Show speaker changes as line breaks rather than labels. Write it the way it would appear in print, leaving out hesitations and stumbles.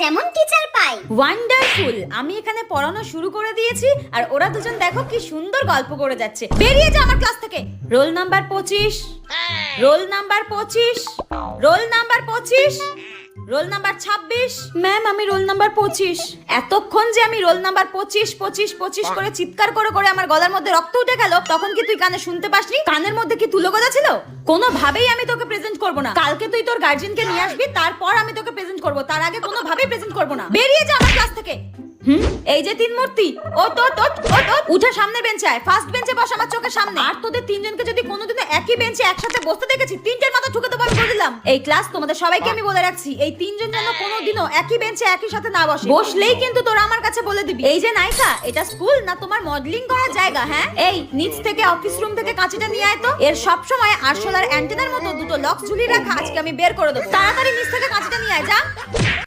যেমন টিচার পাই।
ওয়ান্ডারফুল। আমি এখানে পড়ানো শুরু করে দিয়েছি আর ওরা দুজন দেখো কি সুন্দর গল্প করে যাচ্ছে। বেরিয়ে যা আমার ক্লাস থেকে। Roll number 25, roll number 25, roll number 25, roll number 26। Ma'am আমি রোল নাম্বার 25। এতক্ষণ যে আমি রোল নাম্বার 25 25 25 করে চিৎকার করে করে আমার গলার মধ্যে রক্ত উঠে গেল, তখন কি তুই কানে শুনতে পাসনি? কানের মধ্যে কি তুলো গজা ছিল? কোনোভাবেই আমি তোকে প্রেজেন্ট করব না। কালকে তুই তোর গার্জিয়ানকে নিয়ে আসবি, তারপর আমি তোকে প্রেজেন্ট করব। তার আগে কোনোভাবেই প্রেজেন্ট করব না। বেরিয়ে যা আমার ক্লাস থেকে। এই যে তিন মূর্তি, ও তো উঠে সামনে বেঞ্চে আয়। ফার্স্ট বেঞ্চে বস আমার চোখের সামনে। আর তোদের তিনজনকে যদি কোনোদিনও একই বেঞ্চে একসাথে বসতে দেখেছি, তিনটের মাথা ঠুকে দেবো আমি বলে দিলাম। এই ক্লাস তোমাদের সবাইকে আমি বলে রাখছি, এই তিনজন যেন কোনোদিনও একই বেঞ্চে একই সাথে না বসে। বসলেই কিন্তু তোরা আমার কাছে বলে দিবি। এই যে নায়িকা, এটা স্কুল না তোমার মডেলিং করার জায়গা? হ্যাঁ, এই নিচ থেকে অফিস রুম থেকে কাঁচিটা নিয়ে আয় তো। এর সব সময় আরশোলার অ্যান্টেনার মতো দুটো লক ঝুলিয়ে রাখা, আজকে আমি বের করে দেবো। তাড়াতাড়ি নিচ থেকে কাঁচিটা নিয়ে আয়, যা।